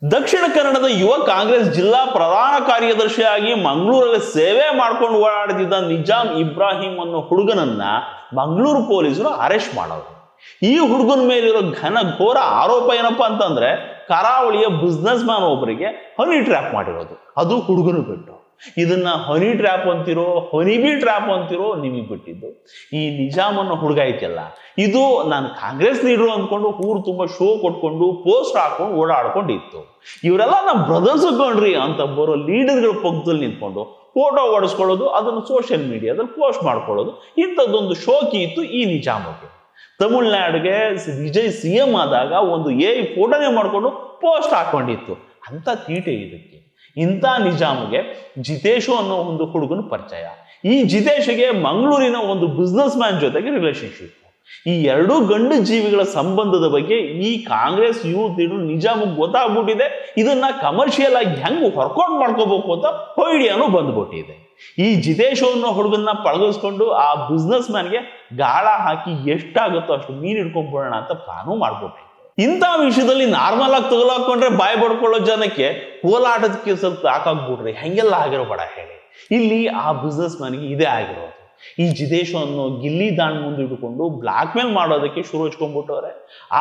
ದಕ್ಷಿಣ ಕನ್ನಡದ ಯುವ ಕಾಂಗ್ರೆಸ್ ಜಿಲ್ಲಾ ಪ್ರಧಾನ ಕಾರ್ಯದರ್ಶಿಯಾಗಿ ಮಂಗಳೂರಲ್ಲಿ ಸೇವೆ ಮಾಡ್ಕೊಂಡು ಓಡಾಡ್ತಿದ್ದ ನಿಜಾಮ್ ಇಬ್ರಾಹಿಂ ಅನ್ನೋ ಹುಡುಗನನ್ನ ಮಂಗಳೂರು ಪೊಲೀಸರು ಅರೆಸ್ಟ್ ಮಾಡೋರು. ಈ ಹುಡುಗನ ಮೇಲಿರೋ ಘನ ಘೋರ ಆರೋಪ ಏನಪ್ಪಾ ಅಂತಂದ್ರೆ ಕರಾವಳಿಯ ಬಿಸ್ನೆಸ್ ಮ್ಯಾನ್ ಒಬ್ಬರಿಗೆ ಹನಿ ಟ್ರ್ಯಾಪ್ ಮಾಡಿರೋದು, ಅದು ಹುಡುಗನು ಬಿಟ್ಟು. ಇದನ್ನ ಹನಿ ಟ್ರ್ಯಾಪ್ ಅಂತಿರೋ ಹನಿಬಿ ಟ್ರ್ಯಾಪ್ ಅಂತಿರೋ ನಿಮಗೆ ಬಿಟ್ಟಿದ್ದು. ಈ ನಿಜಾಮ್ ಅನ್ನೋ ಹುಡುಗ ಐತಲ್ಲ, ಇದು ನಾನು ಕಾಂಗ್ರೆಸ್ ಲೀಡರ್ ಅಂದ್ಕೊಂಡು ಊರು ತುಂಬಾ ಶೋ ಕೊಟ್ಕೊಂಡು ಪೋಸ್ಟ್ ಹಾಕೊಂಡು ಓಡಾಡ್ಕೊಂಡಿತ್ತು. ಇವರೆಲ್ಲ ನಮ್ಮ ಬ್ರದರ್ಸ್ ಕೊಂಡ್ರಿ ಅಂತ ಬರೋ ಲೀಡರ್ಗಳ ಪಕ್ಕದಲ್ಲಿ ನಿಂತ್ಕೊಂಡು ಫೋಟೋ ಓಡಿಸ್ಕೊಳ್ಳೋದು, ಅದನ್ನು ಸೋಷಿಯಲ್ ಮೀಡಿಯಾದಲ್ಲಿ ಪೋಸ್ಟ್ ಮಾಡ್ಕೊಳ್ಳೋದು, ಇಂಥದ್ದೊಂದು ಶೋಕಿ ಇತ್ತು ಈ ನಿಜಾಮ್ಗೆ. ತಮಿಳ್ನಾಡಿಗೆ ವಿಜಯ್ CM ಆದಾಗ ಒಂದು ಫೋಟೋನೇ ಮಾಡ್ಕೊಂಡು ಪೋಸ್ಟ್ ಹಾಕೊಂಡಿತ್ತು. ಅಂತ ತೀಟೆ ಇದಕ್ಕೆ. ಇಂಥ ನಿಜಾಮ್ಗೆ ಜಿತೇಶು ಅನ್ನೋ ಒಂದು ಹುಡುಗನ ಪರಿಚಯ. ಈ ಜಿತೇಶ್ಗೆ ಮಂಗಳೂರಿನ ಒಂದು ಬಿಸ್ನೆಸ್ ಮ್ಯಾನ್ ಜೊತೆಗೆ ರಿಲೇಶನ್ಶಿಪ್. ಈ ಎರಡೂ ಗಂಡು ಜೀವಿಗಳ ಸಂಬಂಧದ ಬಗ್ಗೆ ಈ ಕಾಂಗ್ರೆಸ್ ಯೂತ್ ಲೀಡರ್ ನಿಜಾಮ್ಗೆ ಗೊತ್ತಾಗ್ಬಿಟ್ಟಿದೆ. ಇದನ್ನ ಕಮರ್ಷಿಯಲ್ ಆಗಿ ಹೆಂಗ್ ವರ್ಕೌಟ್ ಮಾಡ್ಕೋಬೇಕು ಅಂತ ಐಡಿಯಾನು ಬಂದ್ಬಿಟ್ಟಿದೆ. ಈ ಜಿತೇಶ್ ಅನ್ನೋ ಹುಡುಗನ್ನ ಪಳಗಿಸ್ಕೊಂಡು ಆ ಬಿಸ್ನೆಸ್ ಮ್ಯಾನ್ಗೆ ಗಾಳ ಹಾಕಿ ಎಷ್ಟಾಗುತ್ತೋ ಅಷ್ಟು ಮೀನು ಹಿಡ್ಕೊಂಡ್ಬಿಡೋಣ ಅಂತ ಪ್ಲಾನು ಮಾಡ್ಬಿಟ್ಟೆ. ಇಂಥ ವಿಷಯದಲ್ಲಿ ನಾರ್ಮಲ್ ಆಗಿ ತಗೊಲಾಕೊಂಡ್ರೆ ಬಾಯ್ ಬಡ್ಕೊಳ್ಳೋ ಜನಕ್ಕೆ ಕೋಲಾಟದಕ್ಕೆ ಸ್ವಲ್ಪ ಹಾಕಾಗ್ಬಿಡ್ರಿ, ಹೆಂಗೆಲ್ಲ ಆಗಿರೋಬೇಡ ಹೇಳಿ. ಇಲ್ಲಿ ಆ ಬಿಸ್ನೆಸ್ ಮ್ಯಾನ್ಗೆ ಇದೇ ಆಗಿರೋದು. ಈ ಜಿತೇಶ್ ಅನ್ನೋ ಗಿಲ್ಲಿ ದಾಂಡ್ ಮುಂದೆ ಇಟ್ಕೊಂಡು ಬ್ಲಾಕ್ ಮೇಲ್ ಮಾಡೋದಕ್ಕೆ ಶುರು ಹಚ್ಕೊಂಡ್ಬಿಟ್ಟವ್ರೆ.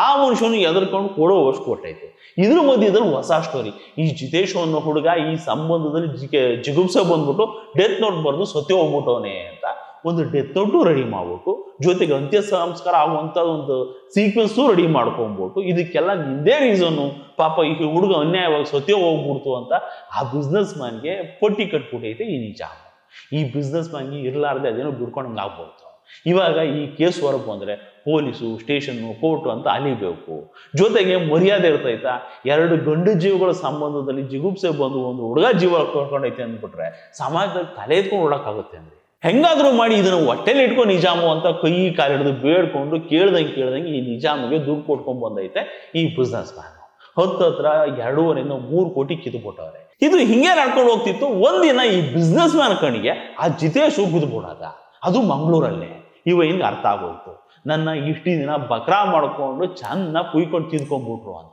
ಆ ಮನುಷ್ಯನು ಎದರ್ಕೊಂಡು ಕೊಡೋವಷ್ಟು ಕೊಟ್ಟೈತೆ. ಇದ್ರ ಮಧ್ಯದಲ್ಲಿ ಹೊಸ ಸ್ಟೋರಿ. ಈ ಜಿತೇಶ್ ಅನ್ನೋ ಹುಡುಗ ಈ ಸಂಬಂಧದಲ್ಲಿ ಜಿಗುಪ್ಸೆ ಬಂದ್ಬಿಟ್ಟು ಡೆತ್ ನೋಟ್ ಬರೆದು ಸತ್ಯ ಹೋಗ್ಬಿಟ್ಟವನೇ ಅಂತ ಒಂದು ಡೆತ್ ನೋಟು ರೆಡಿ ಮಾಡ್ಬಿಟ್ಟು, ಜೊತೆಗೆ ಅಂತ್ಯ ಸಂಸ್ಕಾರ ಆಗುವಂತ ಒಂದು ಸೀಕ್ವೆನ್ಸು ರೆಡಿ ಮಾಡ್ಕೊಂಡ್ಬಿಟ್ಟು, ಇದಕ್ಕೆಲ್ಲ ನಿಂದೇ ರೀಸನ್ನು, ಪಾಪ ಈ ಹುಡುಗ ಅನ್ಯಾಯವಾಗಿ ಸತ್ಯ ಹೋಗ್ಬಿಡ್ತು ಅಂತ ಆ ಬಿಸ್ನೆಸ್ ಮ್ಯಾನ್ಗೆ ಪಟ್ಟಿ ಕಟ್ಬಿಟ್ಟೈತೆ ಈ ನಿಜಾಮ್. ಈ ಬಿಸ್ನೆಸ್ ಮ್ಯಾನ್ಗೆ ಇರ್ಲಾರ್ದೆ ಅದೇನೋ ಬಿಡ್ಕೊಂಡಂಗೆ ಆಗ್ಬಿಡ್ತು. ಇವಾಗ ಈ ಕೇಸ್ ಹೊರಗೆ ಬಂದ್ರೆ ಪೊಲೀಸು, ಸ್ಟೇಷನ್ನು, ಕೋರ್ಟು ಅಂತ ಅಲಿಬೇಕು. ಜೊತೆಗೆ ಮರ್ಯಾದೆ ಇರ್ತೈತಾ? ಎರಡು ಗಂಡು ಜೀವಗಳ ಸಂಬಂಧದಲ್ಲಿ ಜಿಗುಪ್ಸೆ ಬಂದು ಒಂದು ಹುಡುಗ ಜೀವ ಕಳ್ಕೊಂಡೈತೆ ಅಂದ್ಬಿಟ್ರೆ ಸಮಾಜದಲ್ಲಿ ತಲೆ ಎತ್ಕೊಂಡು ಓಡಕ್ಕಾಗುತ್ತೆ ಅಂದ್ರೆ ಹೆಂಗಾದ್ರೂ ಮಾಡಿ ಇದನ್ನ ಹೊಟ್ಟೆಲಿ ಇಟ್ಕೊಂಡು ನಿಜಾಮು ಅಂತ ಕೈ ಕಾಲಿಡಿದು ಬೇಡ್ಕೊಂಡು ಕೇಳ್ದಂಗೆ ಈ ನಿಜಾಮಿಗೆ ದುಡ್ಡು ಕೊಟ್ಕೊಂಡ್ ಬಂದೈತೆ ಈ ಬಿಸ್ನೆಸ್ ಮ್ಯಾನ್. ಹತ್ರ 2.5 3 ಕೋಟಿ ಕಿತ್ಬಿಟ್ಟವ್ರೆ. ಇದು ಹಿಂಗೆ ನಡ್ಕೊಂಡು ಹೋಗ್ತಿತ್ತು. ಒಂದಿನ ಈ ಬಿಸ್ನೆಸ್ ಮ್ಯಾನ್ ಕಣಿಗೆ ಆ ಜಿತೇಶು ಬಿದ್ಬಿಡಾದ, ಅದು ಮಂಗಳೂರಲ್ಲೇ. ಇವ ಹಿಂಗೆ ಅರ್ಥ ಆಗೋಯ್ತು, ನನ್ನ ಇಷ್ಟು ದಿನ ಬಕ್ರಾ ಮಾಡ್ಕೊಂಡು ಚೆನ್ನಾಗಿ ಕುಯ್ಕೊಂಡು ತಿದ್ಕೊಂಡ್ಬಿಟ್ರು ಅಂತ.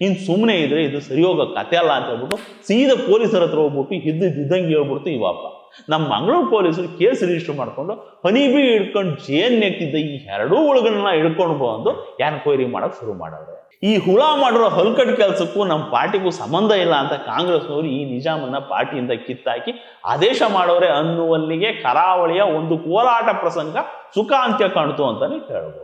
ಇನ್ನು ಸುಮ್ಮನೆ ಇದ್ರೆ ಇದು ಸರಿ ಹೋಗೋ ಕತೆ ಅಲ್ಲ ಅಂತ ಹೇಳ್ಬಿಟ್ಟು ಸೀದಾ ಪೊಲೀಸರ ಹತ್ರ ಹೋಗ್ಬಿಟ್ಟು ಇದ್ದಂಗೆ ಹೇಳ್ಬಿಡ್ತು ಇವಪ್ಪ. ನಮ್ಮ ಮಂಗಳೂರು ಪೊಲೀಸರು ಕೇಸ್ ರಿಜಿಸ್ಟರ್ ಮಾಡ್ಕೊಂಡು ಹನಿಬಿ ಹಿಡ್ಕೊಂಡು ಜೇನ್ ನೆಕ್ತಿದ್ದ ಈ ಎರಡೂ ಹುಳುಗಳನ್ನ ಹಿಡ್ಕೊಂಡು ಬಂದು ಎನ್ಕ್ವೈರಿ ಮಾಡಕ್ ಶುರು ಮಾಡವ್ರೆ. ಈ ಹುಳ ಮಾಡಿರೋ ಹಲ್ಕಟ್ ಕೆಲಸಕ್ಕೂ ನಮ್ಮ ಪಾರ್ಟಿಗೂ ಸಂಬಂಧ ಇಲ್ಲ ಅಂತ ಕಾಂಗ್ರೆಸ್ನವರು ಈ ನಿಜಾಮನ್ನ ಪಾರ್ಟಿಯಿಂದ ಕಿತ್ತಾಕಿ ಆದೇಶ ಮಾಡೋರೆ ಅನ್ನುವಲ್ಲಿಗೆ ಕರಾವಳಿಯ ಒಂದು ಕೋಲಾಟ ಪ್ರಸಂಗ ಸುಖಾಂತ್ಯ ಕಾಣ್ತು ಅಂತಾನೆ ಹೇಳ್ಬೋದು.